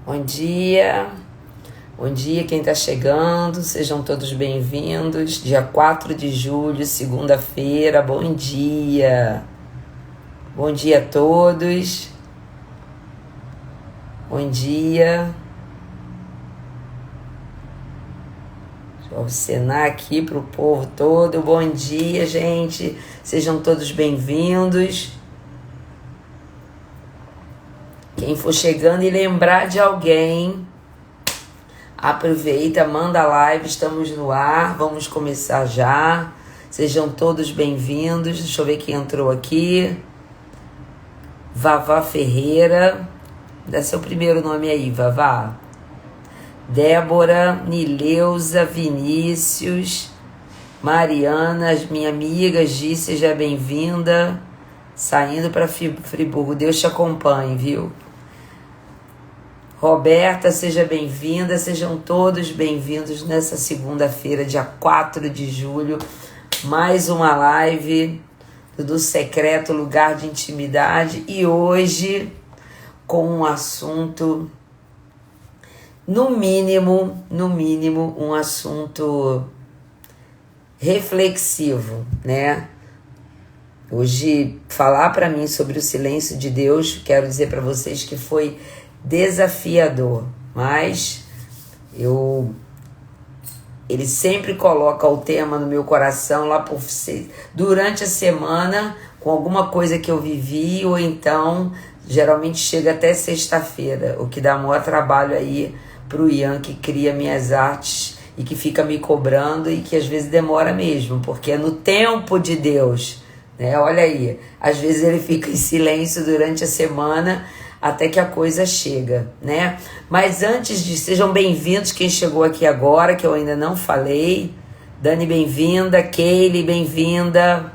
Bom dia quem está chegando, sejam todos bem-vindos. Dia 4 de julho, segunda-feira, bom dia. Bom dia a todos. Bom dia. Deixa eu acenar aqui para o povo todo. Bom dia, gente. Sejam todos bem-vindos. Quem for chegando e lembrar de alguém, aproveita, manda a live, estamos no ar, vamos começar já. Sejam todos bem-vindos. Deixa eu ver quem entrou aqui. Vavá Ferreira, dá seu primeiro nome aí, Vavá. Débora, Nileuza, Vinícius, Mariana, minha amiga Gi, seja bem-vinda. Saindo para Friburgo, Deus te acompanhe, viu? Roberta, seja bem-vinda, sejam todos bem-vindos nessa segunda-feira, dia 4 de julho, mais uma live do Secreto Lugar de Intimidade, e hoje com um assunto, no mínimo, um assunto reflexivo, né? Hoje, falar para mim sobre o silêncio de Deus, quero dizer para vocês que foi desafiador, mas ele sempre coloca o tema no meu coração lá durante a semana, com alguma coisa que eu vivi, ou então geralmente chega até sexta-feira, o que dá maior trabalho aí pro Ian, que cria minhas artes e que fica me cobrando e que às vezes demora mesmo, porque é no tempo de Deus, né? Olha aí, às vezes ele fica em silêncio durante a semana até que a coisa chega, né? Mas antes de... Sejam bem-vindos quem chegou aqui agora, que eu ainda não falei. Dani, bem-vinda. Keile, bem-vinda.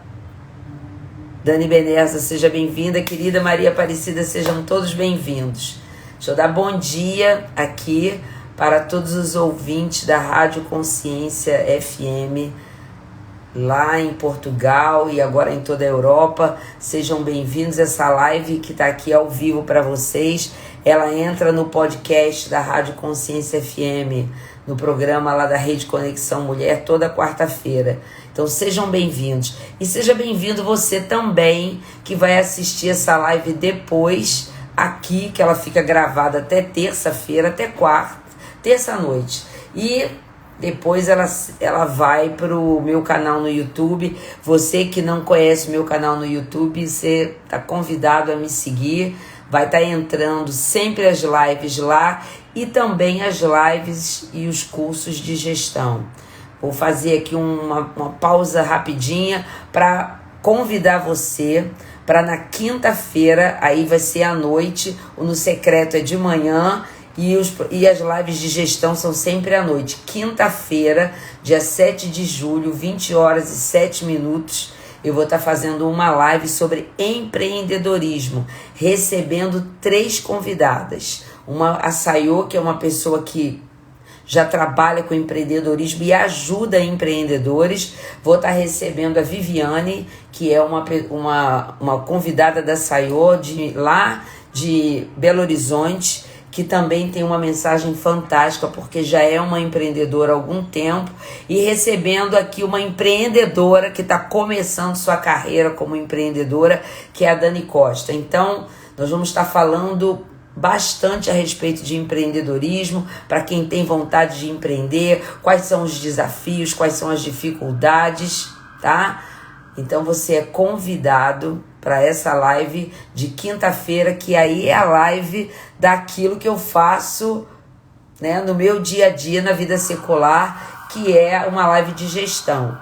Dani Benessa, seja bem-vinda. Querida Maria Aparecida, sejam todos bem-vindos. Deixa eu dar bom dia aqui para todos os ouvintes da Rádio Consciência FM, lá em Portugal e agora em toda a Europa. Sejam bem-vindos. Essa live que está aqui ao vivo para vocês, ela entra no podcast da Rádio Consciência FM, no programa lá da Rede Conexão Mulher, toda quarta-feira. Então sejam bem-vindos. E seja bem-vindo você também, que vai assistir essa live depois, aqui, que ela fica gravada até terça-feira, até terça-noite. E depois ela vai pro meu canal no YouTube. Você que não conhece o meu canal no YouTube, você está convidado a me seguir. Vai estar entrando sempre as lives lá e também as lives e os cursos de gestão. Vou fazer aqui uma pausa rapidinha para convidar você para na quinta-feira, aí vai ser à noite, o No Secreto é de manhã, e as lives de gestão são sempre à noite. Quinta-feira, dia 7 de julho, 20 horas e 7 minutos, eu vou estar fazendo uma live sobre empreendedorismo, recebendo 3 convidadas. A Sayô, que é uma pessoa que já trabalha com empreendedorismo e ajuda empreendedores. Vou estar recebendo a Viviane, que é uma convidada da Sayô, lá de Belo Horizonte, que também tem uma mensagem fantástica, porque já é uma empreendedora há algum tempo, e recebendo aqui uma empreendedora que está começando sua carreira como empreendedora, que é a Dani Costa. Então, nós vamos estar falando bastante a respeito de empreendedorismo, para quem tem vontade de empreender, quais são os desafios, quais são as dificuldades, tá? Então você é convidado para essa live de quinta-feira, que aí é a live daquilo que eu faço, né, no meu dia a dia, na vida secular, que é uma live de gestão.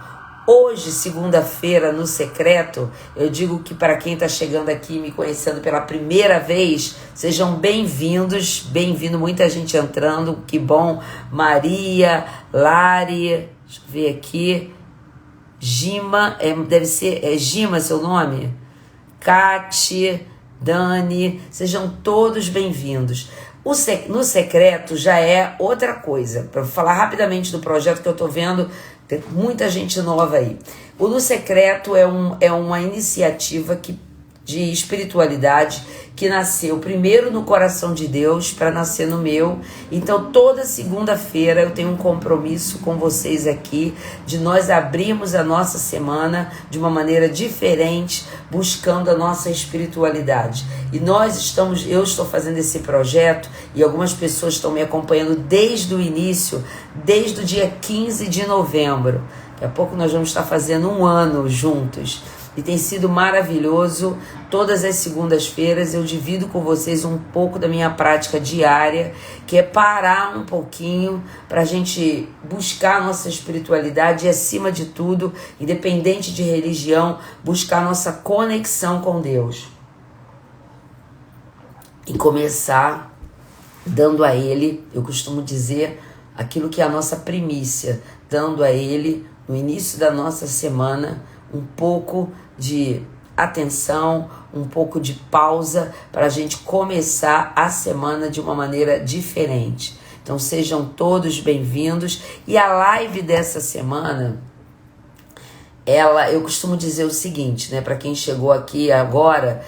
Hoje, segunda-feira, no Secreto, eu digo que para quem está chegando aqui me conhecendo pela primeira vez, sejam bem-vindos, muita gente entrando, que bom. Maria, Lari, deixa eu ver aqui, Gima, deve ser, Gima seu nome? Cati, Dani, sejam todos bem-vindos. No Secreto já é outra coisa. Para falar rapidamente do projeto que eu estou vendo, tem muita gente nova aí. O No Secreto é uma iniciativa de espiritualidade que nasceu primeiro no coração de Deus para nascer no meu. Então toda segunda-feira eu tenho um compromisso com vocês aqui de nós abrirmos a nossa semana de uma maneira diferente, buscando a nossa espiritualidade. E eu estou fazendo esse projeto e algumas pessoas estão me acompanhando desde o início, desde o dia 15 de novembro. Daqui a pouco nós vamos estar fazendo um ano juntos. E tem sido maravilhoso. Todas as segundas-feiras eu divido com vocês um pouco da minha prática diária, que é parar um pouquinho para a gente buscar a nossa espiritualidade e, acima de tudo, independente de religião, buscar a nossa conexão com Deus. E começar dando a Ele, eu costumo dizer, aquilo que é a nossa primícia, dando a Ele, no início da nossa semana, um pouco de atenção, um pouco de pausa para a gente começar a semana de uma maneira diferente. Então sejam todos bem-vindos. E a live dessa semana, eu costumo dizer o seguinte, né, para quem chegou aqui agora,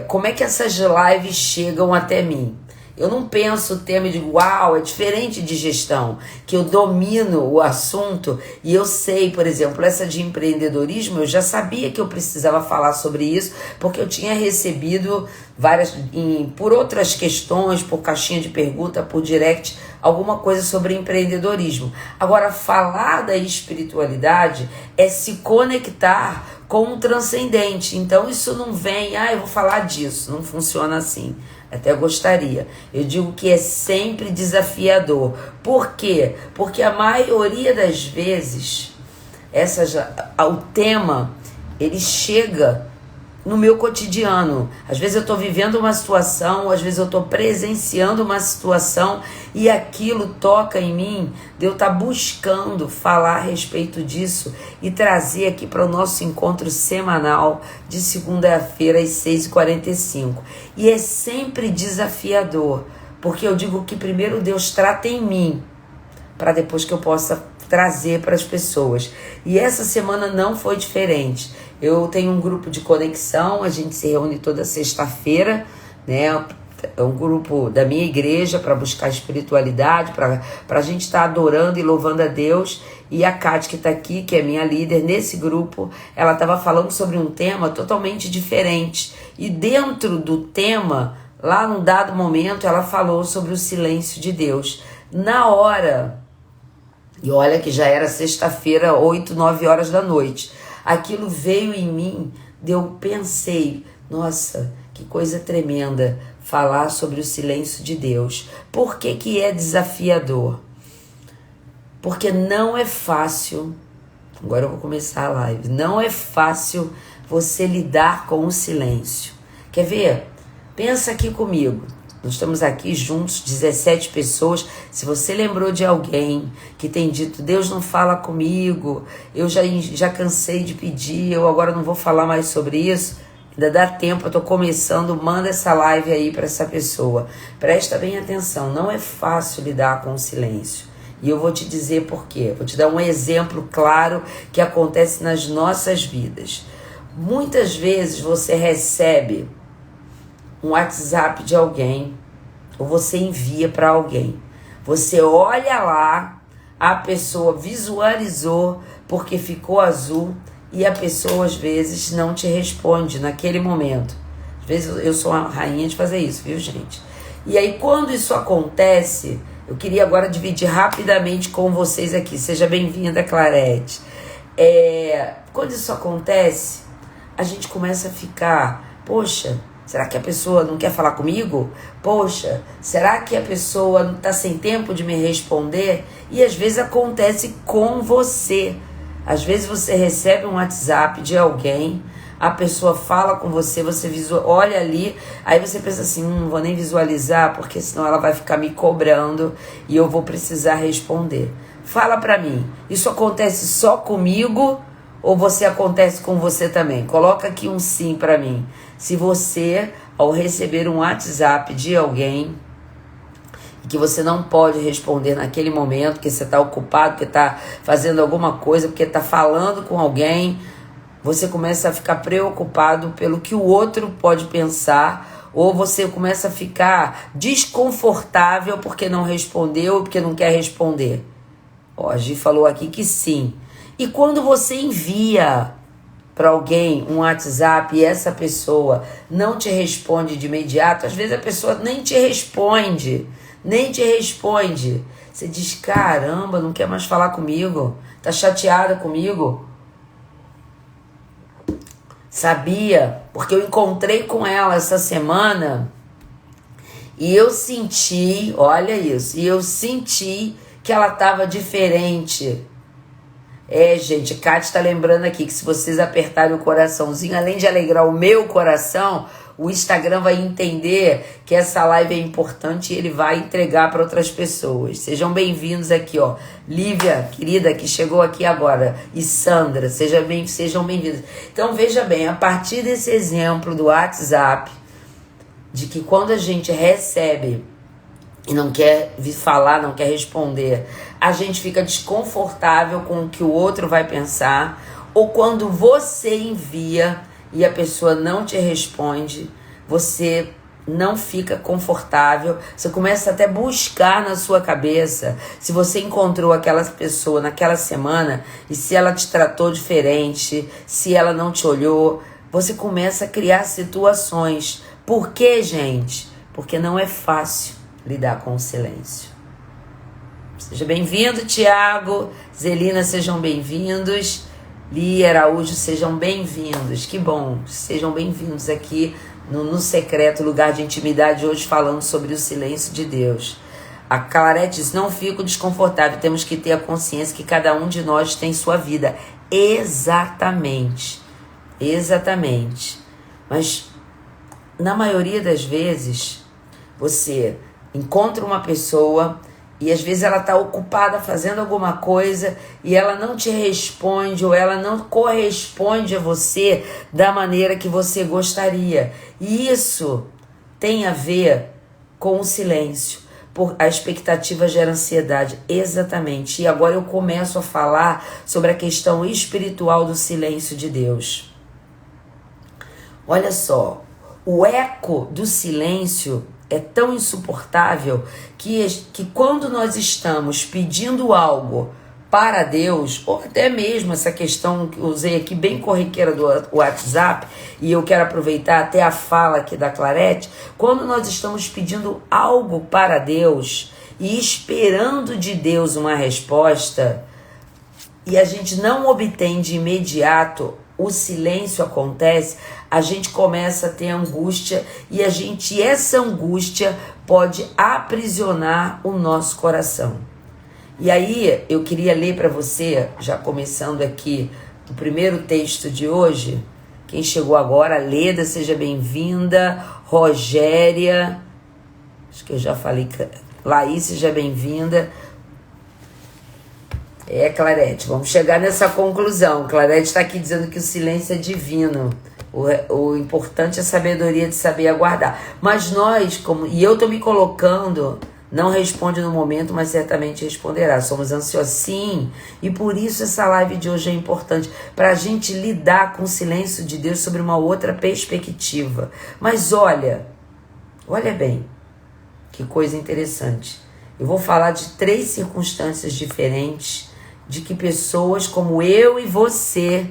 como é que essas lives chegam até mim? Eu não penso o tema de uau, é diferente de gestão, que eu domino o assunto e eu sei, por exemplo, essa de empreendedorismo, eu já sabia que eu precisava falar sobre isso, porque eu tinha recebido por outras questões, por caixinha de pergunta, por direct, alguma coisa sobre empreendedorismo. Agora, falar da espiritualidade é se conectar com o transcendente. Então, isso não vem, eu vou falar disso, não funciona assim. Até gostaria. Eu digo que é sempre desafiador. Por quê? Porque a maioria das vezes, o tema, ele chega no meu cotidiano. Às vezes eu estou vivendo uma situação, às vezes eu estou presenciando uma situação e aquilo toca em mim, de eu estar buscando falar a respeito disso e trazer aqui para o nosso encontro semanal de segunda-feira às 6h45. E é sempre desafiador, porque eu digo que primeiro Deus trata em mim, para depois que eu possa trazer para as pessoas. E essa semana não foi diferente. Eu tenho um grupo de conexão, a gente se reúne toda sexta-feira, né? É um grupo da minha igreja para buscar espiritualidade, para a gente estar adorando e louvando a Deus. E a Kátia, que está aqui, que é minha líder nesse grupo, ela estava falando sobre um tema totalmente diferente. E dentro do tema, lá num dado momento, ela falou sobre o silêncio de Deus. Na hora, e olha que já era sexta-feira, 8, 9 horas da noite, aquilo veio em mim, eu pensei, nossa, que coisa tremenda falar sobre o silêncio de Deus. Por que que é desafiador? Porque não é fácil, agora eu vou começar a live, não é fácil você lidar com o silêncio. Quer ver? Pensa aqui comigo. Nós estamos aqui juntos, 17 pessoas. Se você lembrou de alguém que tem dito, Deus não fala comigo, eu já cansei de pedir, eu agora não vou falar mais sobre isso, ainda dá tempo, eu estou começando, manda essa live aí para essa pessoa. Presta bem atenção, não é fácil lidar com o silêncio. E eu vou te dizer por quê. Vou te dar um exemplo claro que acontece nas nossas vidas. Muitas vezes você recebe um WhatsApp de alguém, ou você envia para alguém. Você olha lá, a pessoa visualizou porque ficou azul e a pessoa às vezes não te responde naquele momento. Às vezes eu sou uma rainha de fazer isso, viu, gente? E aí quando isso acontece, eu queria agora dividir rapidamente com vocês aqui. Seja bem-vinda, Clarete. Quando isso acontece, a gente começa a ficar, poxa, será que a pessoa não quer falar comigo? Poxa, será que a pessoa não está sem tempo de me responder? E às vezes acontece com você. Às vezes você recebe um WhatsApp de alguém, a pessoa fala com você, você olha ali, aí você pensa assim, não vou nem visualizar, porque senão ela vai ficar me cobrando e eu vou precisar responder. Fala pra mim, isso acontece só comigo ou acontece com você também? Coloca aqui um sim pra mim. Se você, ao receber um WhatsApp de alguém que você não pode responder naquele momento, porque você está ocupado, porque está fazendo alguma coisa, porque está falando com alguém, você começa a ficar preocupado pelo que o outro pode pensar, ou você começa a ficar desconfortável porque não respondeu, porque não quer responder. Ó, a Gi falou aqui que sim. E quando você envia para alguém um WhatsApp e essa pessoa não te responde de imediato, às vezes a pessoa nem te responde. Você diz, caramba, não quer mais falar comigo? Tá chateada comigo? Sabia, porque eu encontrei com ela essa semana e eu senti, olha isso, e eu senti que ela estava diferente. Gente, a Kátia está lembrando aqui que se vocês apertarem o coraçãozinho, além de alegrar o meu coração, o Instagram vai entender que essa live é importante e ele vai entregar para outras pessoas. Sejam bem-vindos aqui, ó. Lívia, querida, que chegou aqui agora, e Sandra, sejam bem-vindos. Então, veja bem, a partir desse exemplo do WhatsApp, de que quando a gente recebe e não quer vir falar, não quer responder, a gente fica desconfortável com o que o outro vai pensar, ou quando você envia e a pessoa não te responde, você não fica confortável, você começa até a buscar na sua cabeça se você encontrou aquela pessoa naquela semana e se ela te tratou diferente, se ela não te olhou, você começa a criar situações. Por quê, gente? Porque não é fácil lidar com o silêncio. Seja bem-vindo, Tiago, Zelina, sejam bem-vindos. Lia Araújo, sejam bem-vindos. Que bom, sejam bem-vindos aqui no Secreto, lugar de intimidade, hoje falando sobre o silêncio de Deus. A Clarete diz, não fico desconfortável, temos que ter a consciência que cada um de nós tem sua vida. Exatamente. Mas, na maioria das vezes, você encontra uma pessoa e às vezes ela está ocupada fazendo alguma coisa e ela não te responde ou ela não corresponde a você da maneira que você gostaria. E isso tem a ver com o silêncio. A expectativa gera ansiedade. Exatamente. E agora eu começo a falar sobre a questão espiritual do silêncio de Deus. Olha só, o eco do silêncio é tão insuportável que quando nós estamos pedindo algo para Deus, ou até mesmo essa questão que eu usei aqui bem corriqueira do WhatsApp, e eu quero aproveitar até a fala aqui da Clarete, quando nós estamos pedindo algo para Deus e esperando de Deus uma resposta, e a gente não obtém de imediato, o silêncio acontece, a gente começa a ter angústia e essa angústia pode aprisionar o nosso coração. E aí eu queria ler para você, já começando aqui o primeiro texto de hoje. Quem chegou agora, Leda, seja bem-vinda. Rogéria, acho que eu já falei, Laís, seja bem-vinda. Clarete, vamos chegar nessa conclusão. Clarete está aqui dizendo que o silêncio é divino. O importante é a sabedoria de saber aguardar. Mas nós, e eu estou me colocando, não responde no momento, mas certamente responderá. Somos ansiosos, sim. E por isso essa live de hoje é importante, para a gente lidar com o silêncio de Deus sobre uma outra perspectiva. Mas olha bem, que coisa interessante. Eu vou falar de 3 circunstâncias diferentes de que pessoas como eu e você,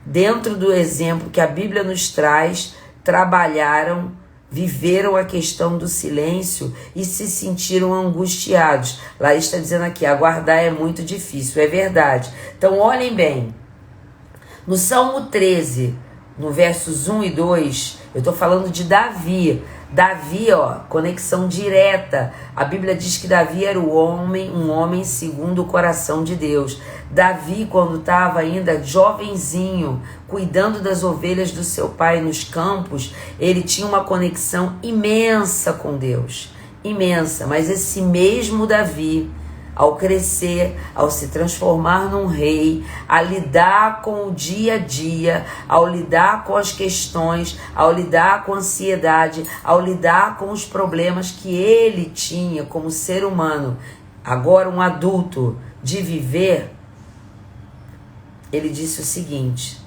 dentro do exemplo que a Bíblia nos traz, trabalharam, viveram a questão do silêncio e se sentiram angustiados. Laís está dizendo aqui, aguardar é muito difícil, é verdade. Então olhem bem, no Salmo 13, no versos 1 e 2, eu estou falando de Davi. Davi, conexão direta. A Bíblia diz que Davi era um homem segundo o coração de Deus. Davi, quando estava ainda jovenzinho, cuidando das ovelhas do seu pai nos campos, ele tinha uma conexão imensa com Deus. Imensa. Mas esse mesmo Davi, ao crescer, ao se transformar num rei, a lidar com o dia a dia, ao lidar com as questões, ao lidar com a ansiedade, ao lidar com os problemas que ele tinha como ser humano, agora um adulto, de viver, ele disse o seguinte,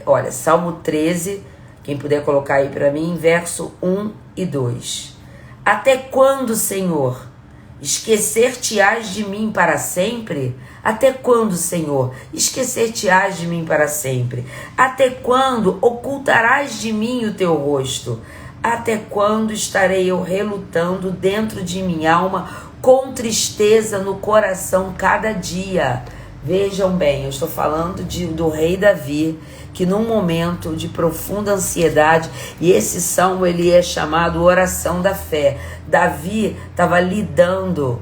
olha, Salmo 13, quem puder colocar aí para mim, verso 1 e 2. Até quando, Senhor, esquecer-te-ás de mim para sempre? Até quando, Senhor, esquecer-te-ás de mim para sempre? Até quando ocultarás de mim o teu rosto? Até quando estarei eu relutando dentro de minha alma, com tristeza no coração cada dia? Vejam bem, eu estou falando do rei Davi, que num momento de profunda ansiedade, e esse salmo ele é chamado oração da fé. Davi estava lidando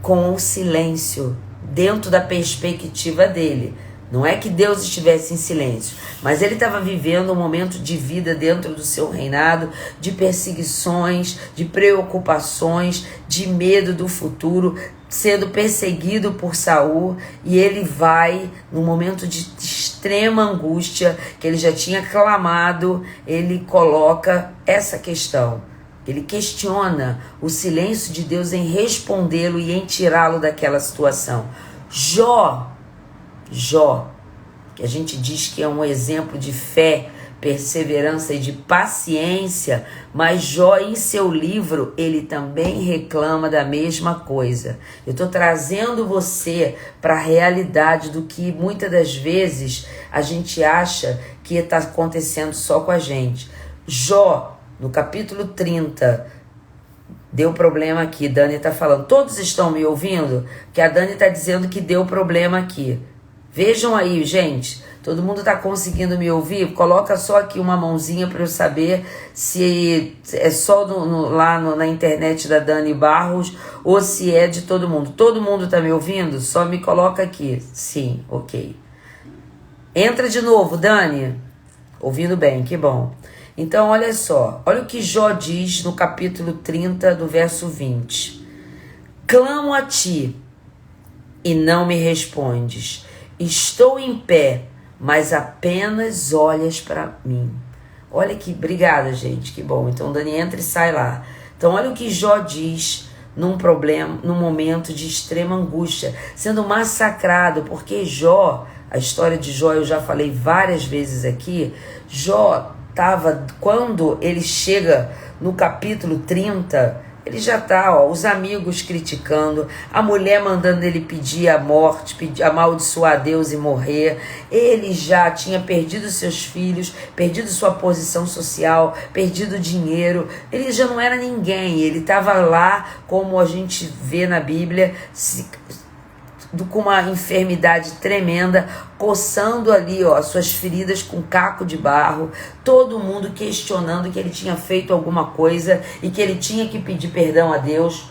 com o silêncio dentro da perspectiva dele. Não é que Deus estivesse em silêncio, mas ele estava vivendo um momento de vida dentro do seu reinado, de perseguições, de preocupações, de medo do futuro, sendo perseguido por Saul, e ele vai, num momento de extrema angústia, que ele já tinha clamado, ele coloca essa questão. Ele questiona o silêncio de Deus em respondê-lo e em tirá-lo daquela situação. Jó, que a gente diz que é um exemplo de fé, perseverança e de paciência, mas Jó, em seu livro, ele também reclama da mesma coisa. Eu estou trazendo você para a realidade do que muitas das vezes a gente acha que está acontecendo só com a gente. Jó, no capítulo 30, deu problema aqui. Dani está falando, todos estão me ouvindo? Que a Dani está dizendo que deu problema aqui. Vejam aí, gente, todo mundo está conseguindo me ouvir? Coloca só aqui uma mãozinha para eu saber se é só na internet da Dani Barros ou se é de todo mundo. Todo mundo está me ouvindo? Só me coloca aqui. Sim, ok. Entra de novo, Dani. Ouvindo bem, que bom. Então, olha só. Olha o que Jó diz no capítulo 30, do verso 20. Clamo a ti e não me respondes. Estou em pé, mas apenas olhas para mim. Olha que, obrigada, gente, que bom. Então, Dani entra e sai lá. Então, olha o que Jó diz num momento de extrema angústia, sendo massacrado, porque Jó, a história de Jó eu já falei várias vezes aqui. Jó estava, quando ele chega no capítulo 30, ele já está, os amigos criticando, a mulher mandando ele pedir a morte, amaldiçoar a Deus e morrer. Ele já tinha perdido seus filhos, perdido sua posição social, perdido dinheiro. Ele já não era ninguém, ele estava lá, como a gente vê na Bíblia, com uma enfermidade tremenda, coçando ali, suas feridas com caco de barro, todo mundo questionando que ele tinha feito alguma coisa e que ele tinha que pedir perdão a Deus,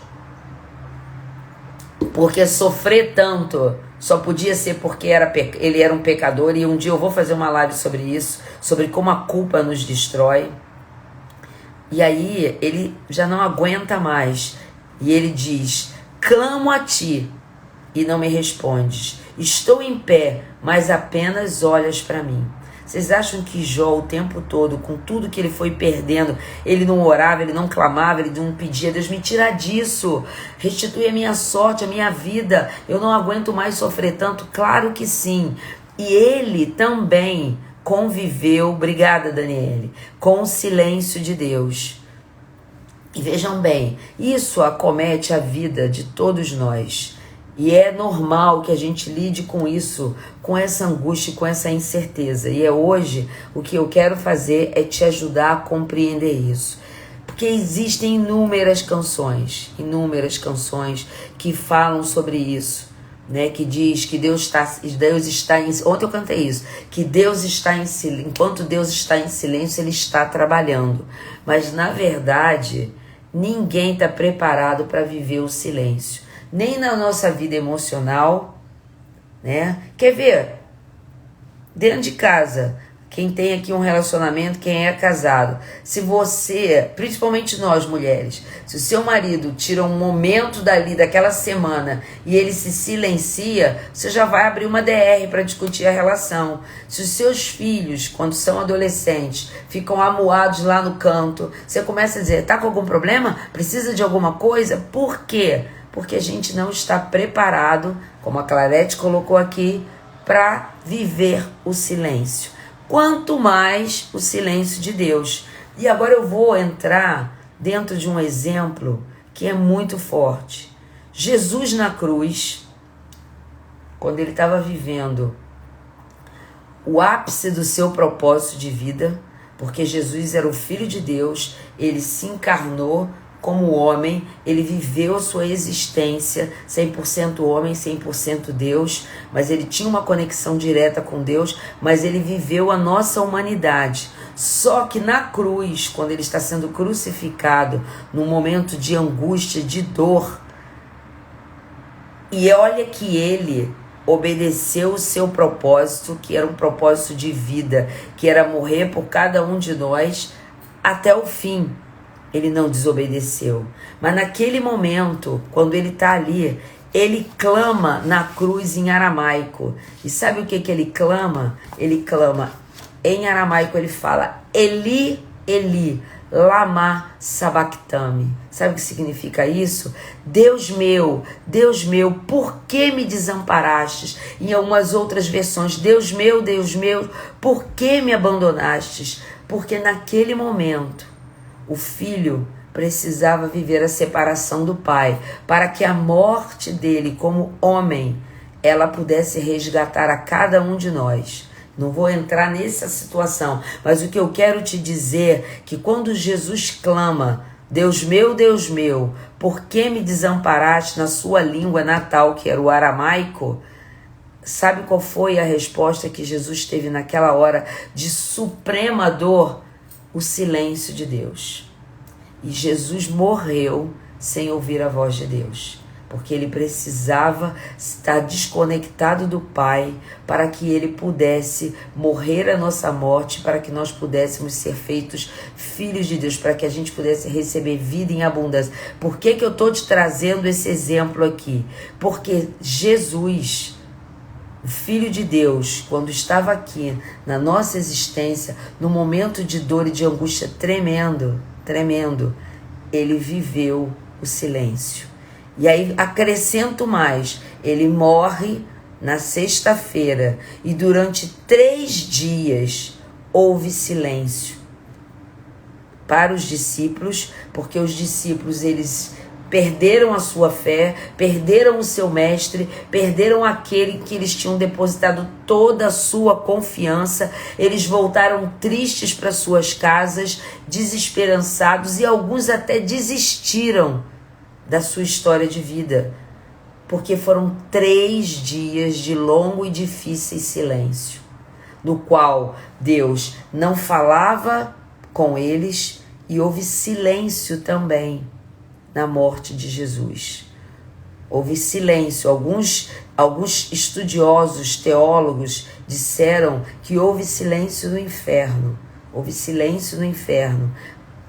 porque sofrer tanto só podia ser porque ele era um pecador, e um dia eu vou fazer uma live sobre isso, sobre como a culpa nos destrói. E aí ele já não aguenta mais, e ele diz, clamo a ti e não me respondes. Estou em pé, mas apenas olhas para mim. Vocês acham que Jó, o tempo todo, com tudo que ele foi perdendo, ele não orava, ele não clamava, ele não pedia, Deus, me tira disso, restitui a minha sorte, a minha vida, eu não aguento mais sofrer tanto? Claro que sim. E ele também conviveu, obrigada Daniele, com o silêncio de Deus. E vejam bem, isso acomete a vida de todos nós. E é normal que a gente lide com isso, com essa angústia, com essa incerteza. E hoje o que eu quero fazer é te ajudar a compreender isso. Porque existem inúmeras canções que falam sobre isso, né? Que diz que Deus está em... Ontem eu cantei isso, que Deus está em silêncio. Enquanto Deus está em silêncio, Ele está trabalhando. Mas na verdade, ninguém está preparado para viver o silêncio. Nem na nossa vida emocional, né? Quer ver? Dentro de casa, quem tem aqui um relacionamento, quem é casado, se você, principalmente nós mulheres, se o seu marido tira um momento daquela semana e ele se silencia, você já vai abrir uma DR para discutir a relação. Se os seus filhos, quando são adolescentes, ficam amuados lá no canto, você começa a dizer, tá com algum problema? Precisa de alguma coisa? Por quê? Porque a gente não está preparado, como a Clarete colocou aqui, para viver o silêncio. Quanto mais o silêncio de Deus. E agora eu vou entrar dentro de um exemplo que é muito forte. Jesus na cruz, quando ele estava vivendo o ápice do seu propósito de vida, porque Jesus era o Filho de Deus, ele se encarnou como homem, ele viveu a sua existência 100% homem, 100% Deus, mas ele tinha uma conexão direta com Deus, mas ele viveu a nossa humanidade. Só que na cruz, quando ele está sendo crucificado, num momento de angústia, de dor, e olha que ele obedeceu o seu propósito, que era um propósito de vida, que era morrer por cada um de nós até o fim. Ele não desobedeceu. Mas naquele momento, quando ele está ali, ele clama na cruz em aramaico. E sabe o que ele clama? Ele clama, em aramaico ele fala, Eli, Eli, lama sabachthani. Sabe o que significa isso? Deus meu, por que me desamparastes? Em algumas outras versões, Deus meu, por que me abandonastes? Porque naquele momento, o filho precisava viver a separação do pai, para que a morte dele como homem, ela pudesse resgatar a cada um de nós. Não vou entrar nessa situação, mas o que eu quero te dizer é que quando Jesus clama, Deus meu, por que me desamparaste, na sua língua natal, que era o aramaico, sabe qual foi a resposta que Jesus teve naquela hora de suprema dor? O silêncio de Deus. E Jesus morreu sem ouvir a voz de Deus, porque ele precisava estar desconectado do Pai para que ele pudesse morrer a nossa morte, para que nós pudéssemos ser feitos filhos de Deus, para que a gente pudesse receber vida em abundância. Por que eu estou te trazendo esse exemplo aqui? Porque Jesus, o Filho de Deus, quando estava aqui na nossa existência, no momento de dor e de angústia tremendo, ele viveu o silêncio. E aí acrescento mais, ele morre na sexta-feira e durante 3 dias houve silêncio para os discípulos, porque os discípulos eles perderam a sua fé, perderam o seu mestre, perderam aquele que eles tinham depositado toda a sua confiança. Eles voltaram tristes para suas casas, desesperançados, e alguns até desistiram da sua história de vida, porque foram 3 dias de longo e difícil silêncio, no qual Deus não falava com eles e houve silêncio também. Na morte de Jesus houve silêncio. Alguns estudiosos, teólogos disseram que houve silêncio no inferno. Houve silêncio no inferno.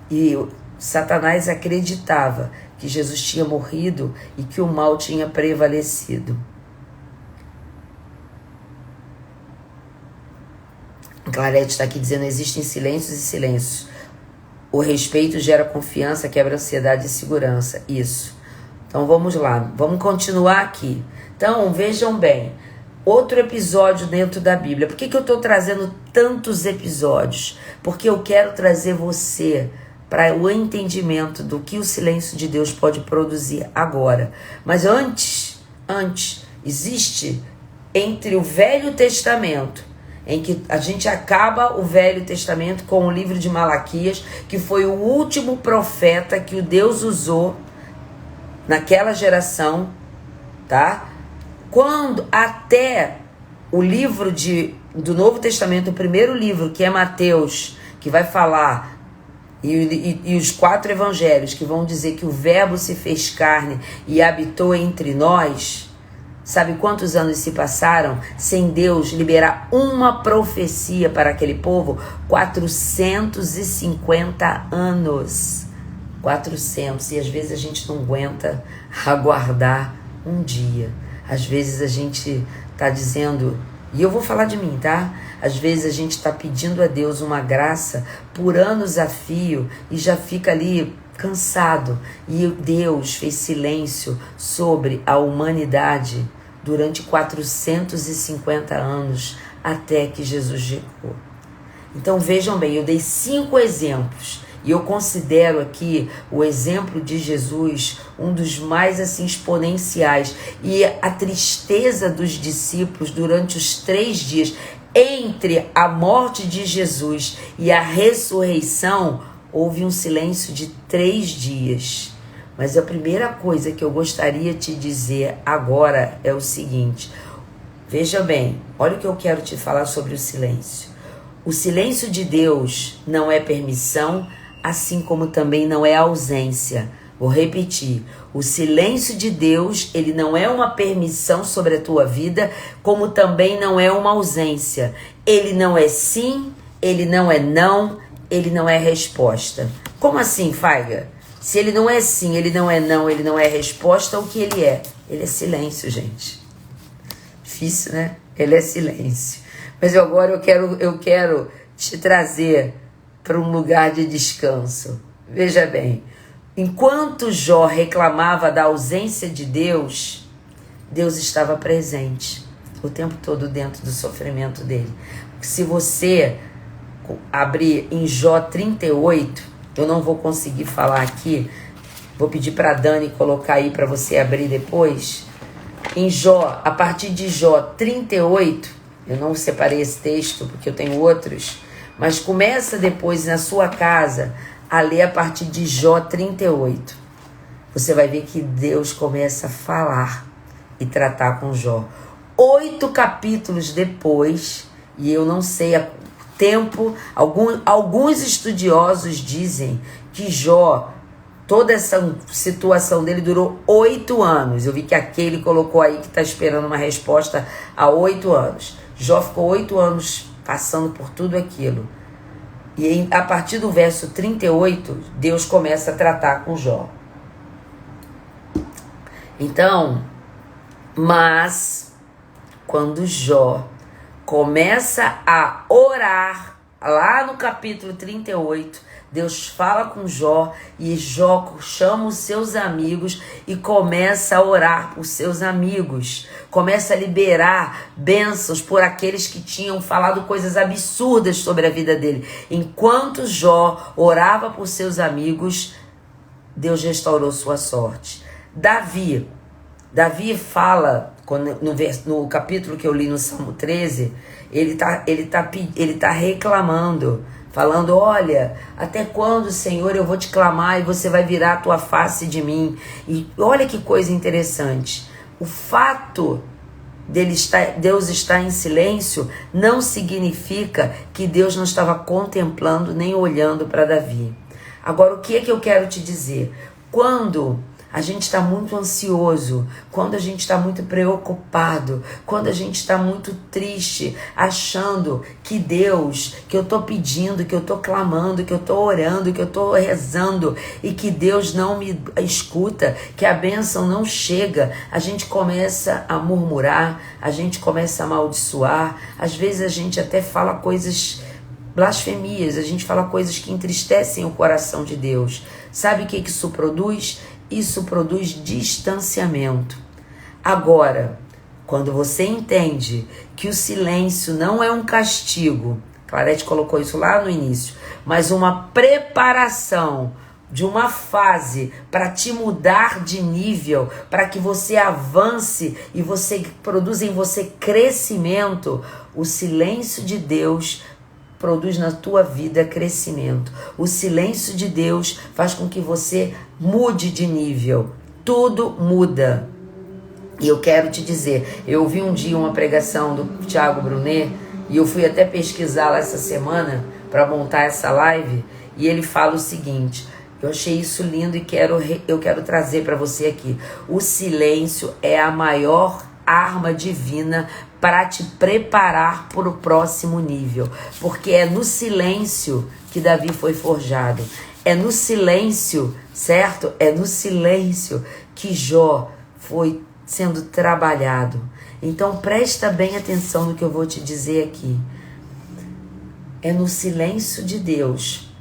E Satanás acreditava que Jesus tinha morrido e que o mal tinha prevalecido. Clarete está aqui dizendo: existem silêncios e silêncios. O respeito gera confiança, quebra ansiedade e segurança. Isso. Então vamos lá, vamos continuar aqui. Então vejam bem, outro episódio dentro da Bíblia. Por que eu estou trazendo tantos episódios? Porque eu quero trazer você para o entendimento do que o silêncio de Deus pode produzir agora. Mas antes, existe entre o Velho Testamento, em que a gente acaba o Velho Testamento com o livro de Malaquias, que foi o último profeta que o Deus usou naquela geração, tá? Quando até o livro do Novo Testamento, o primeiro livro, que é Mateus, que vai falar, e os 4 evangelhos, que vão dizer que o Verbo se fez carne e habitou entre nós. Sabe quantos anos se passaram sem Deus liberar uma profecia para aquele povo? 450 anos. 400. E às vezes a gente não aguenta aguardar um dia. Às vezes a gente está dizendo, e eu vou falar de mim, tá? Às vezes a gente está pedindo a Deus uma graça por anos a fio e já fica ali cansado. E Deus fez silêncio sobre a humanidade durante 450 anos até que Jesus chegou. Então vejam bem, eu dei 5 exemplos e eu considero aqui o exemplo de Jesus um dos mais assim exponenciais, e a tristeza dos discípulos durante os 3 dias entre a morte de Jesus e a ressurreição, houve um silêncio de 3 dias. Mas a primeira coisa que eu gostaria de te dizer agora é o seguinte: veja bem, olha o que eu quero te falar sobre o silêncio. O silêncio de Deus não é permissão, assim como também não é ausência. Vou repetir: o silêncio de Deus, ele não é uma permissão sobre a tua vida, como também não é uma ausência. Ele não é sim, ele não é não, ele não é resposta. Como assim, Faiga? Se ele não é sim, ele não é não, ele não é resposta, o que ele é? Ele é silêncio, gente. Difícil, né? Ele é silêncio. Mas agora eu quero te trazer para um lugar de descanso. Veja bem, enquanto Jó reclamava da ausência de Deus, Deus estava presente o tempo todo dentro do sofrimento dele. Se você abrir em Jó 38, eu não vou conseguir falar aqui, vou pedir para a Dani colocar aí para você abrir depois. Em Jó, a partir de Jó 38, eu não separei esse texto porque eu tenho outros, mas começa depois na sua casa a ler a partir de Jó 38. Você vai ver que Deus começa a falar e tratar com Jó. 8 capítulos depois, e eu não sei a tempo, alguns estudiosos dizem que Jó, toda essa situação dele durou 8 anos. Eu vi que aquele colocou aí que está esperando uma resposta há 8 anos. Jó ficou 8 anos passando por tudo aquilo. E a partir do verso 38, Deus começa a tratar com Jó. Então, mas quando Jó começa a orar, lá no capítulo 38, Deus fala com Jó e Jó chama os seus amigos e começa a orar por seus amigos. Começa a liberar bênçãos por aqueles que tinham falado coisas absurdas sobre a vida dele. Enquanto Jó orava por seus amigos, Deus restaurou sua sorte. Davi fala, no capítulo que eu li no Salmo 13, ele tá reclamando, falando: olha, até quando, Senhor, eu vou te clamar e você vai virar a tua face de mim? E olha que coisa interessante. O fato Deus estar em silêncio não significa que Deus não estava contemplando nem olhando para Davi. Agora, o que é que eu quero te dizer? Quando a gente está muito ansioso, quando a gente está muito preocupado, quando a gente está muito triste, achando que Deus, que eu estou pedindo, que eu estou clamando, que eu estou orando, que eu estou rezando e que Deus não me escuta, que a bênção não chega, a gente começa a murmurar, a gente começa a amaldiçoar, às vezes a gente até fala coisas, blasfemias, a gente fala coisas que entristecem o coração de Deus. Sabe o que isso produz? Isso produz distanciamento. Agora, quando você entende que o silêncio não é um castigo, Clarete colocou isso lá no início, mas uma preparação de uma fase para te mudar de nível, para que você avance e você produza em você crescimento, o silêncio de Deus produz na tua vida crescimento. O silêncio de Deus faz com que você mude de nível. Tudo muda. E eu quero te dizer, eu ouvi um dia uma pregação do Thiago Brunet e eu fui até pesquisar lá essa semana para montar essa live, e ele fala o seguinte, eu achei isso lindo e eu quero trazer para você aqui. O silêncio é a maior arma divina para te preparar para o próximo nível, porque é no silêncio que Davi foi forjado, é no silêncio, certo? É no silêncio que Jó foi sendo trabalhado. Então presta bem atenção no que eu vou te dizer aqui. É no silêncio de Deus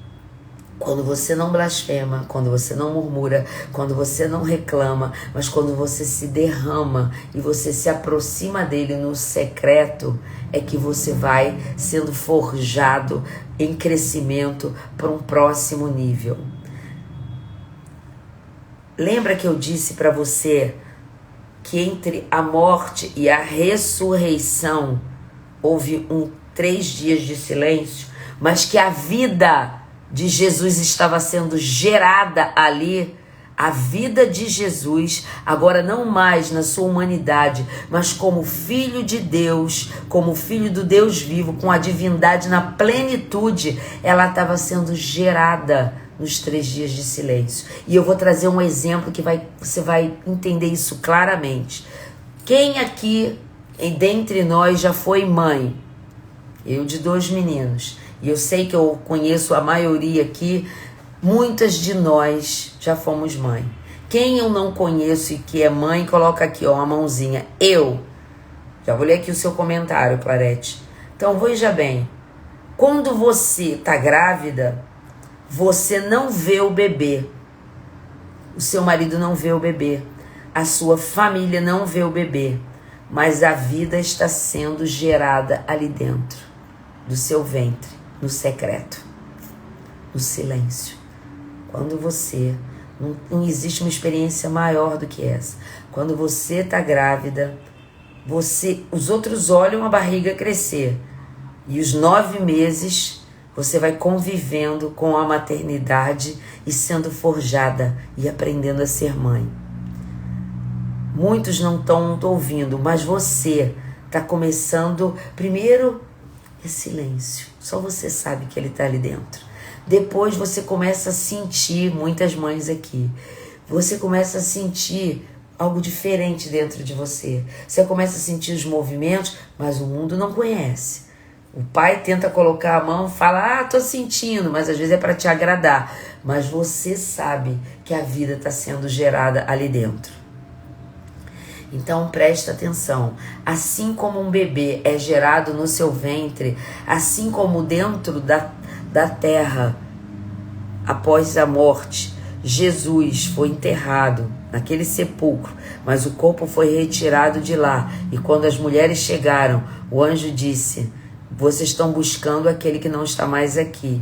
Quando você não blasfema, quando você não murmura, quando você não reclama, mas quando você se derrama e você se aproxima dele no secreto, é que você vai sendo forjado em crescimento para um próximo nível. Lembra que eu disse para você que entre a morte e a ressurreição houve 3 dias de silêncio, mas que a vida de Jesus estava sendo gerada ali, a vida de Jesus, agora não mais na sua humanidade, mas como Filho de Deus, como Filho do Deus vivo, com a divindade na plenitude, ela estava sendo gerada nos 3 dias de silêncio. E eu vou trazer um exemplo que você vai entender isso claramente. Quem aqui, dentre nós, já foi mãe? Eu de 2 meninos. E eu sei que eu conheço a maioria aqui, muitas de nós já fomos mãe. Quem eu não conheço e que é mãe, coloca aqui, ó, uma mãozinha. Eu. Já vou ler aqui o seu comentário, Clarete. Então, veja bem. Quando você está grávida, você não vê o bebê. O seu marido não vê o bebê. A sua família não vê o bebê. Mas a vida está sendo gerada ali dentro do seu ventre, no secreto, no silêncio. Quando você... Não existe uma experiência maior do que essa. Quando você está grávida, os outros olham a barriga crescer. E os 9 meses você vai convivendo com a maternidade e sendo forjada e aprendendo a ser mãe. Muitos não estão ouvindo, mas você está começando. Primeiro é silêncio. Só você sabe que ele está ali dentro. Depois você começa a sentir, muitas mães aqui, você começa a sentir algo diferente dentro de você. Você começa a sentir os movimentos, mas o mundo não conhece. O pai tenta colocar a mão, fala, tô sentindo, mas às vezes é para te agradar. Mas você sabe que a vida está sendo gerada ali dentro. Então presta atenção, assim como um bebê é gerado no seu ventre, assim como dentro da terra, após a morte, Jesus foi enterrado naquele sepulcro, mas o corpo foi retirado de lá. E quando as mulheres chegaram, o anjo disse, vocês estão buscando aquele que não está mais aqui.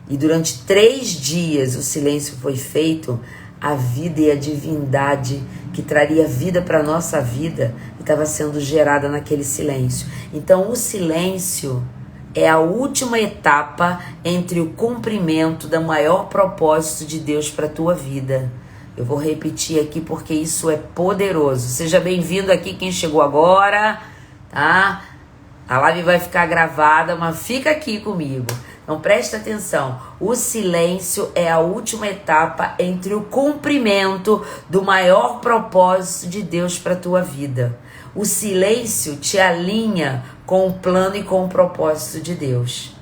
E durante 3 dias o silêncio foi feito, a vida e a divindade que traria vida para a nossa vida estava sendo gerada naquele silêncio. Então o silêncio é a última etapa entre o cumprimento do maior propósito de Deus para a tua vida. Eu vou repetir aqui porque isso é poderoso. Seja bem-vindo aqui quem chegou agora, tá? A live vai ficar gravada, mas fica aqui comigo. Então presta atenção, o silêncio é a última etapa entre o cumprimento do maior propósito de Deus para a tua vida. O silêncio te alinha com o plano e com o propósito de Deus.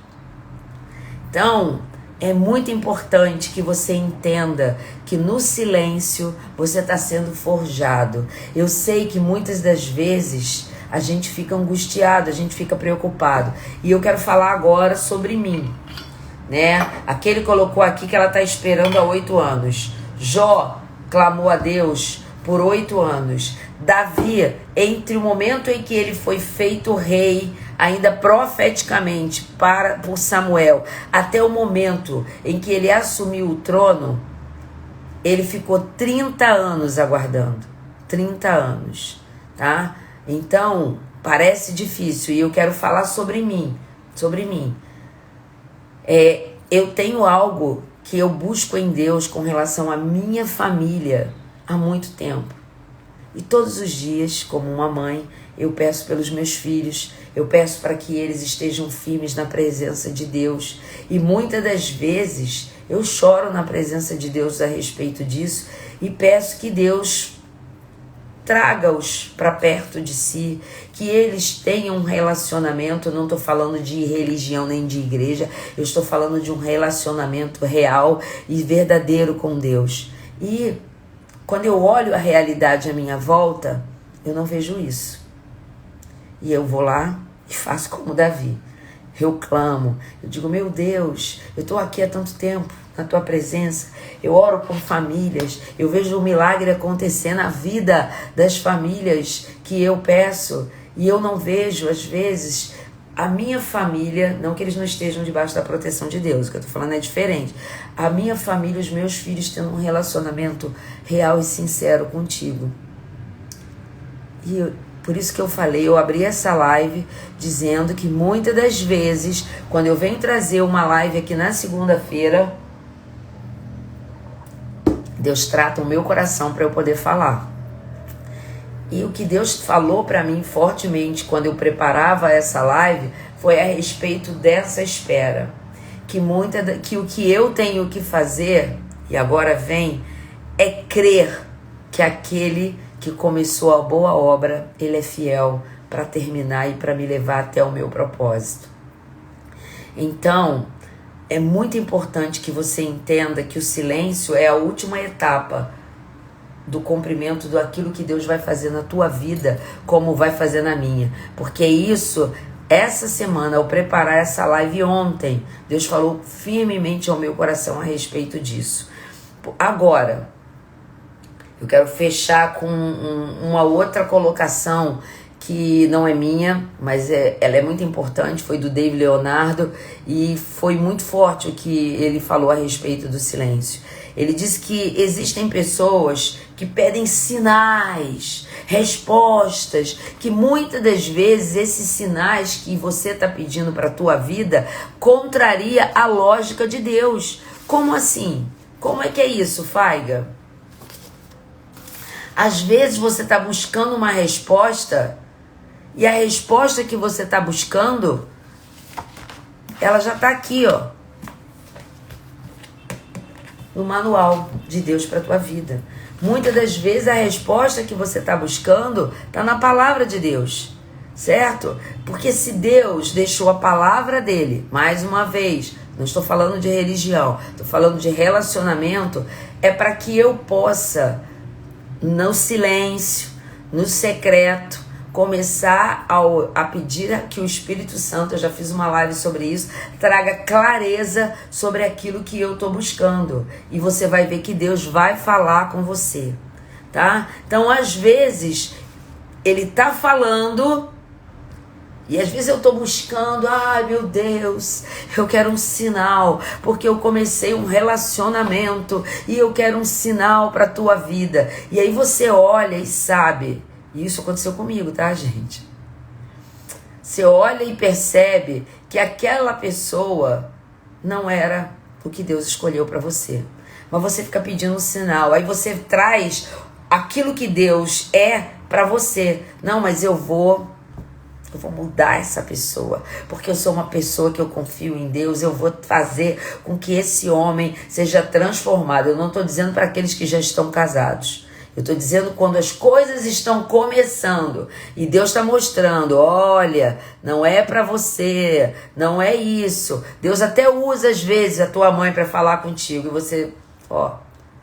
Então, é muito importante que você entenda que no silêncio você está sendo forjado. Eu sei que muitas das vezes a gente fica angustiado, a gente fica preocupado. E eu quero falar agora sobre mim, né? Aquele colocou aqui que ela está esperando há 8 anos. Jó clamou a Deus por 8 anos. Davi, entre o momento em que ele foi feito rei, ainda profeticamente por Samuel, até o momento em que ele assumiu o trono, ele ficou 30 anos aguardando. 30 anos, tá? Então, parece difícil e eu quero falar sobre mim. Eu tenho algo que eu busco em Deus com relação à minha família há muito tempo. E todos os dias, como uma mãe, eu peço pelos meus filhos, eu peço para que eles estejam firmes na presença de Deus. E muitas das vezes eu choro na presença de Deus a respeito disso e peço que Deus traga-os para perto de si, que eles tenham um relacionamento. Eu não estou falando de religião nem de igreja, eu estou falando de um relacionamento real e verdadeiro com Deus. E quando eu olho a realidade à minha volta, eu não vejo isso. E eu vou lá e faço como Davi. eu clamo, eu digo, meu Deus, eu estou aqui há tanto tempo na tua presença, eu oro por famílias, eu vejo o milagre acontecer na vida das famílias que eu peço, e eu não vejo, às vezes, a minha família, não que eles não estejam debaixo da proteção de Deus, o que eu estou falando é diferente, a minha família, os meus filhos tendo um relacionamento real e sincero contigo. E por isso que eu falei, eu abri essa live dizendo que muitas das vezes, quando eu venho trazer uma live aqui na segunda-feira, Deus trata o meu coração para eu poder falar. E o que Deus falou para mim fortemente quando eu preparava essa live foi a respeito dessa espera. Que o que eu tenho que fazer, e agora vem, é crer que aquele que começou a boa obra, ele é fiel para terminar e para me levar até o meu propósito. Então, é muito importante que você entenda que o silêncio é a última etapa do cumprimento daquilo que Deus vai fazer na tua vida, como vai fazer na minha. Porque isso, essa semana, ao preparar essa live ontem, Deus falou firmemente ao meu coração a respeito disso. Agora, eu quero fechar com uma outra colocação que não é minha, mas ela é muito importante, foi do David Leonardo, e foi muito forte o que ele falou a respeito do silêncio. Ele disse que existem pessoas que pedem sinais, respostas, que muitas das vezes esses sinais que você está pedindo para a tua vida contraria a lógica de Deus. Como assim? Como é que é isso, Faiga? Às vezes você está buscando uma resposta e a resposta que você está buscando, ela já está aqui, ó, no manual de Deus para a tua vida. Muitas das vezes a resposta que você está buscando está na palavra de Deus, certo? Porque se Deus deixou a palavra dele, mais uma vez, não estou falando de religião, estou falando de relacionamento, é para que eu possa, no silêncio, no secreto, começar a pedir que o Espírito Santo, eu já fiz uma live sobre isso, traga clareza sobre aquilo que eu estou buscando. E você vai ver que Deus vai falar com você, tá? Então, às vezes, Ele tá falando, e às vezes eu estou buscando, ai meu Deus, eu quero um sinal, porque eu comecei um relacionamento, e eu quero um sinal para a tua vida. E aí você olha e sabe... E isso aconteceu comigo, tá, gente? Você olha e percebe que aquela pessoa não era o que Deus escolheu para você. Mas você fica pedindo um sinal. Aí você traz aquilo que Deus é para você. Não, mas eu vou mudar essa pessoa, porque eu sou uma pessoa que eu confio em Deus, eu vou fazer com que esse homem seja transformado. Eu não estou dizendo para aqueles que já estão casados. Eu estou dizendo quando as coisas estão começando e Deus está mostrando, olha, não é para você, não é isso. Deus até usa às vezes a tua mãe para falar contigo e você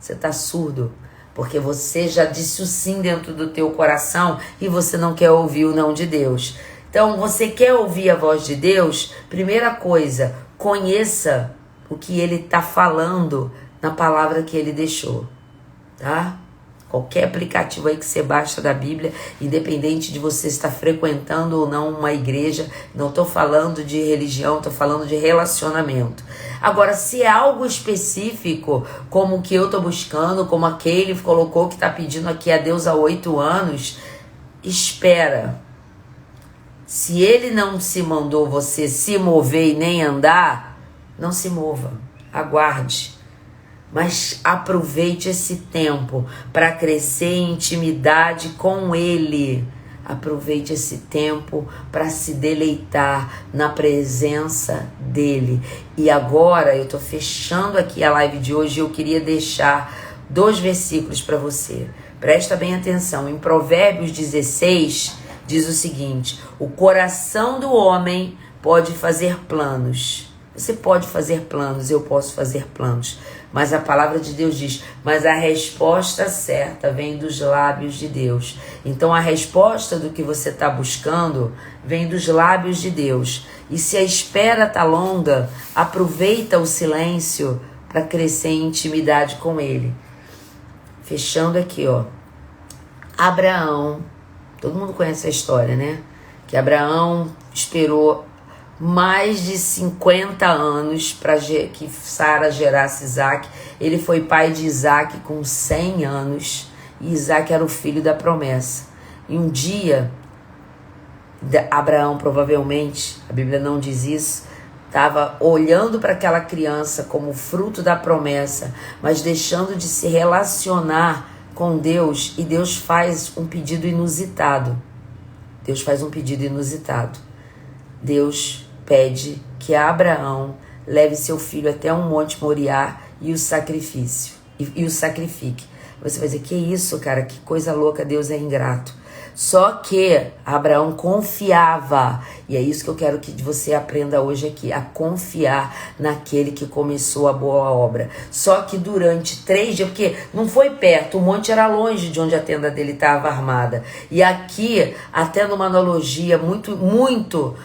está surdo, porque você já disse o sim dentro do teu coração e você não quer ouvir o não de Deus. Então, você quer ouvir a voz de Deus? Primeira coisa, conheça o que Ele está falando na palavra que Ele deixou, tá? Qualquer aplicativo aí que você baixa da Bíblia, independente de você estar frequentando ou não uma igreja, não estou falando de religião, estou falando de relacionamento. Agora, se é algo específico, como o que eu estou buscando, como aquele colocou que está pedindo aqui a Deus há 8 anos, espera. Se ele não se mandou você se mover e nem andar, não se mova, aguarde. Mas aproveite esse tempo para crescer em intimidade com Ele. Aproveite esse tempo para se deleitar na presença dEle. E agora eu estou fechando aqui a live de hoje e eu queria deixar 2 versículos para você. Presta bem atenção. Em Provérbios 16 diz o seguinte: o coração do homem pode fazer planos, Você pode fazer planos, eu posso fazer planos. Mas a palavra de Deus diz, mas a resposta certa vem dos lábios de Deus. Então a resposta do que você está buscando vem dos lábios de Deus. E se a espera está longa, aproveita o silêncio para crescer em intimidade com Ele. Fechando aqui, ó. Abraão, todo mundo conhece a história, né? Que Abraão esperou mais de 50 anos para que Sara gerasse Isaac. Ele foi pai de Isaac com 100 anos. E Isaac era o filho da promessa. E um dia, Abraão provavelmente, a Bíblia não diz isso, estava olhando para aquela criança como fruto da promessa, mas deixando de se relacionar com Deus. E Deus faz um pedido inusitado. Deus faz um pedido inusitado. Deus pede que Abraão leve seu filho até um monte Moriá e o sacrifique. Você vai dizer, que isso, cara, que coisa louca, Deus é ingrato. Só que Abraão confiava, e é isso que eu quero que você aprenda hoje aqui, a confiar naquele que começou a boa obra. Só que durante 3 dias, porque não foi perto, o monte era longe de onde a tenda dele estava armada. E aqui, até numa analogia muito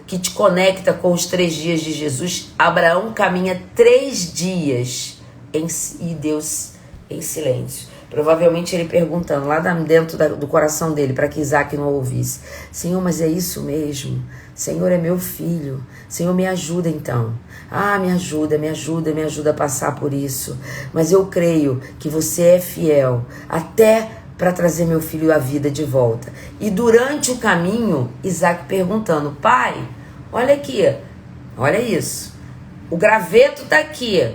que te conecta com os 3 dias de Jesus, Abraão caminha 3 dias e Deus em silêncio. Provavelmente ele perguntando lá dentro do coração dele, para que Isaac não ouvisse. Senhor, mas é isso mesmo? Senhor, é meu filho. Senhor, me ajuda então. Me ajuda a passar por isso. Mas eu creio que você é fiel até para trazer meu filho à vida de volta. E durante o caminho, Isaac perguntando, pai, olha aqui, olha isso. O graveto está aqui.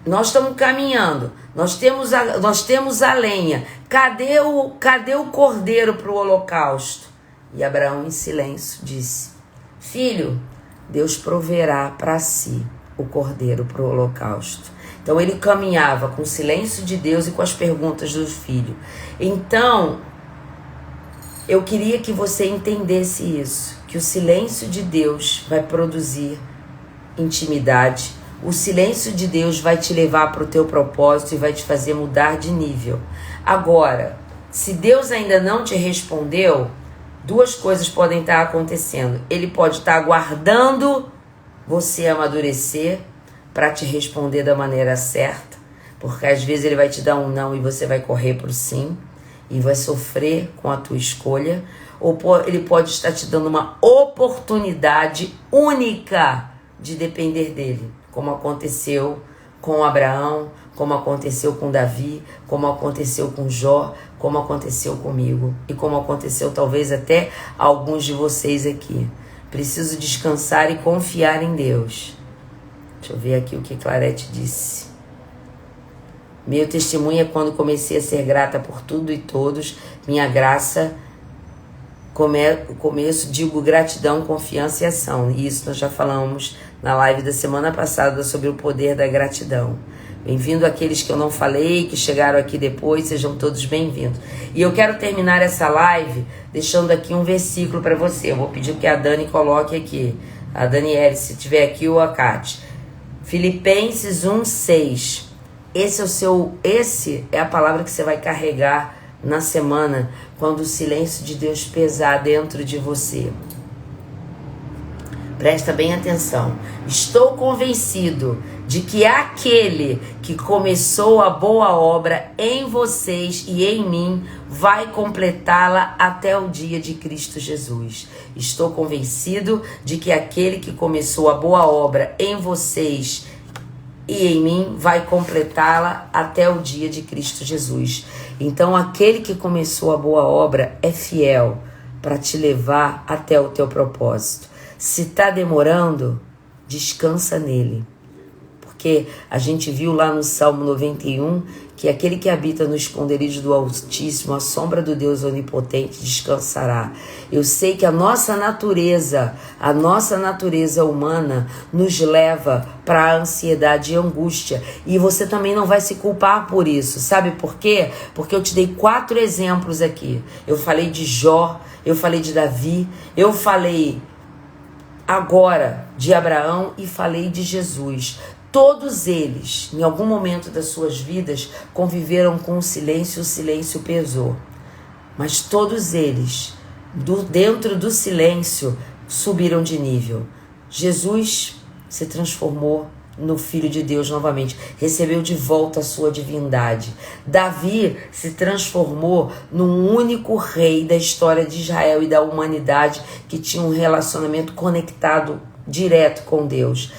Nós estamos caminhando, nós temos a lenha, cadê o cordeiro para o holocausto? E Abraão em silêncio disse, filho, Deus proverá para si o cordeiro para o holocausto. Então ele caminhava com o silêncio de Deus e com as perguntas do filho. Então, eu queria que você entendesse isso, que o silêncio de Deus vai produzir intimidade. O silêncio de Deus vai te levar para o teu propósito e vai te fazer mudar de nível. Agora, se Deus ainda não te respondeu, 2 coisas podem estar acontecendo. Ele pode estar aguardando você amadurecer para te responder da maneira certa, porque às vezes ele vai te dar um não e você vai correr para o sim e vai sofrer com a tua escolha. Ou ele pode estar te dando uma oportunidade única de depender dele. Como aconteceu com Abraão, como aconteceu com Davi, como aconteceu com Jó, como aconteceu comigo e como aconteceu talvez até alguns de vocês aqui. Preciso descansar e confiar em Deus. Deixa eu ver aqui o que Clarete disse. Meu testemunho é quando comecei a ser grata por tudo e todos, minha graça, começo, digo gratidão, confiança e ação. E isso nós já falamos na live da semana passada sobre o poder da gratidão. Bem-vindo àqueles que eu não falei, que chegaram aqui depois, sejam todos bem-vindos. E eu quero terminar essa live deixando aqui um versículo para você. Eu vou pedir que a Dani coloque aqui. A Daniele, se tiver aqui, ou a Kate. Filipenses 1:6. Esse é a palavra que você vai carregar na semana, quando o silêncio de Deus pesar dentro de você. Presta bem atenção. Estou convencido de que aquele que começou a boa obra em vocês e em mim vai completá-la até o dia de Cristo Jesus. Estou convencido de que aquele que começou a boa obra em vocês e em mim vai completá-la até o dia de Cristo Jesus. Então, aquele que começou a boa obra é fiel para te levar até o teu propósito. Se está demorando, descansa nele. Porque a gente viu lá no Salmo 91 que aquele que habita no esconderijo do Altíssimo, a sombra do Deus Onipotente, descansará. Eu sei que a nossa natureza humana nos leva para a ansiedade e angústia. E você também não vai se culpar por isso. Sabe por quê? Porque eu te dei 4 exemplos aqui. Eu falei de Jó, eu falei de Davi, eu falei agora de Abraão e falei de Jesus. Todos eles, em algum momento das suas vidas, conviveram com o silêncio pesou. Mas todos eles, dentro do silêncio, subiram de nível. Jesus se transformou no Filho de Deus novamente, recebeu de volta a sua divindade. Davi se transformou num único rei da história de Israel e da humanidade que tinha um relacionamento conectado direto com Deus.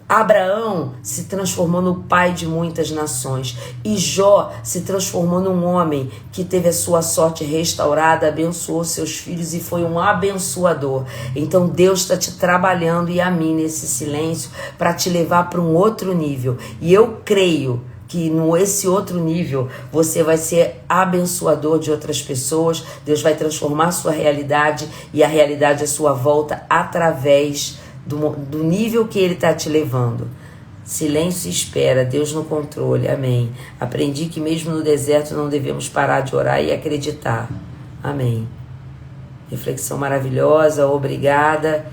Abraão se transformou no pai de muitas nações e Jó se transformou num homem que teve a sua sorte restaurada, abençoou seus filhos e foi um abençoador. Então Deus está te trabalhando e a mim nesse silêncio para te levar para um outro nível. E eu creio que nesse outro nível você vai ser abençoador de outras pessoas. Deus vai transformar a sua realidade e a realidade à sua volta através do nível que Ele está te levando. Silêncio e espera, Deus no controle, amém. Aprendi que mesmo no deserto não devemos parar de orar e acreditar, amém. Reflexão maravilhosa, obrigada.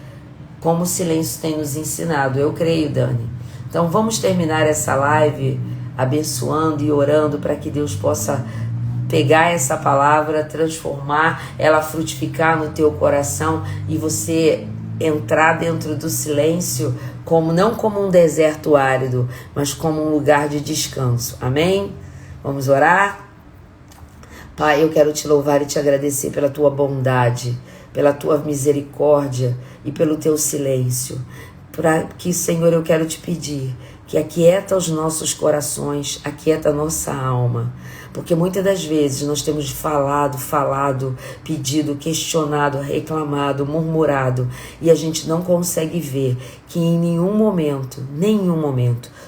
Como o silêncio tem nos ensinado, eu creio, Dani. Então vamos terminar essa live abençoando e orando para que Deus possa pegar essa palavra, transformar, ela frutificar no teu coração e você entrar dentro do silêncio não como um deserto árido, mas como um lugar de descanso. Amém? Vamos orar? Pai, eu quero te louvar e te agradecer pela tua bondade, pela tua misericórdia e pelo teu silêncio. Para que, Senhor, eu quero te pedir que aquieta os nossos corações, aquieta a nossa alma. Porque muitas das vezes nós temos falado, pedido, questionado, reclamado, murmurado e a gente não consegue ver que em nenhum momento,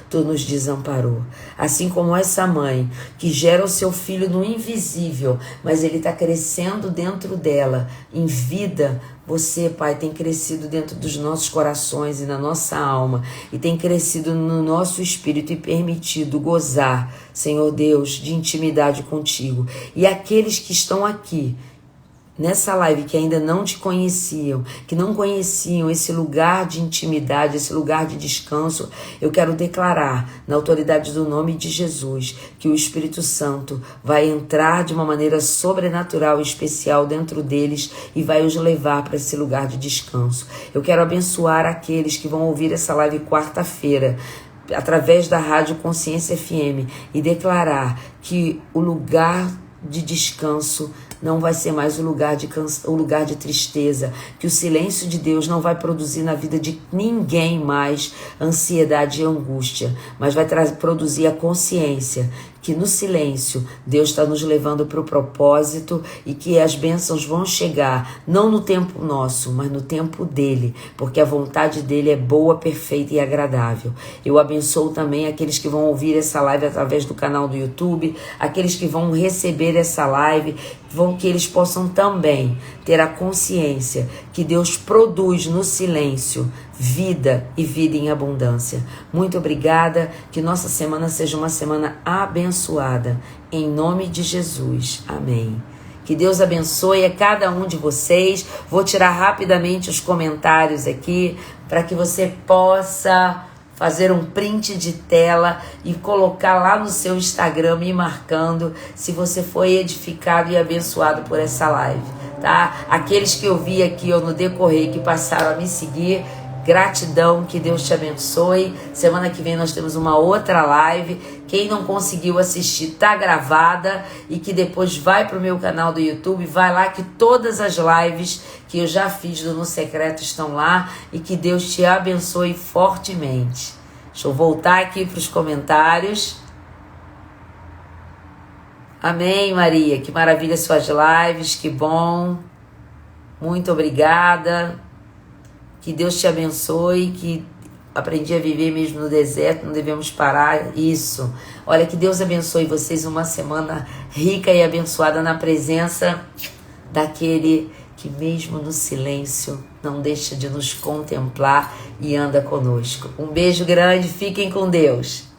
tu nos desamparou. Assim como essa mãe que gera o seu filho no invisível, mas ele está crescendo dentro dela, em vida. Você, Pai, tem crescido dentro dos nossos corações e na nossa alma e tem crescido no nosso espírito e permitido gozar, Senhor Deus, de intimidade contigo. E aqueles que estão aqui nessa live que ainda não te conheciam, que não conheciam esse lugar de intimidade, esse lugar de descanso, eu quero declarar na autoridade do nome de Jesus que o Espírito Santo vai entrar de uma maneira sobrenatural e especial dentro deles e vai os levar para esse lugar de descanso. Eu quero abençoar aqueles que vão ouvir essa live quarta-feira através da Rádio Consciência FM e declarar que o lugar de descanso não vai ser mais o lugar de tristeza, que o silêncio de Deus não vai produzir na vida de ninguém mais ansiedade e angústia, mas vai produzir a consciência que no silêncio Deus está nos levando para o propósito e que as bênçãos vão chegar, não no tempo nosso, mas no tempo dele, porque a vontade dele é boa, perfeita e agradável. Eu abençoo também aqueles que vão ouvir essa live através do canal do YouTube, aqueles que vão receber essa live, que eles possam também ter a consciência que Deus produz no silêncio vida e vida em abundância. Muito obrigada, que nossa semana seja uma semana abençoada, em nome de Jesus, amém. Que Deus abençoe a cada um de vocês. Vou tirar rapidamente os comentários aqui, para que você possa fazer um print de tela e colocar lá no seu Instagram me marcando se você foi edificado e abençoado por essa live, tá? Aqueles que eu vi aqui no decorrer que passaram a me seguir, gratidão, que Deus te abençoe. Semana que vem nós temos uma outra live. Quem não conseguiu assistir, tá gravada e que depois vai pro meu canal do YouTube, vai lá que todas as lives que eu já fiz do No Secreto estão lá e que Deus te abençoe fortemente. Deixa eu voltar aqui para os comentários. Amém, Maria, que maravilha suas lives, que bom. Muito obrigada. Que Deus te abençoe, que aprendi a viver mesmo no deserto, não devemos parar. Isso. Olha, que Deus abençoe vocês, uma semana rica e abençoada na presença daquele que mesmo no silêncio não deixa de nos contemplar e anda conosco. Um beijo grande, fiquem com Deus.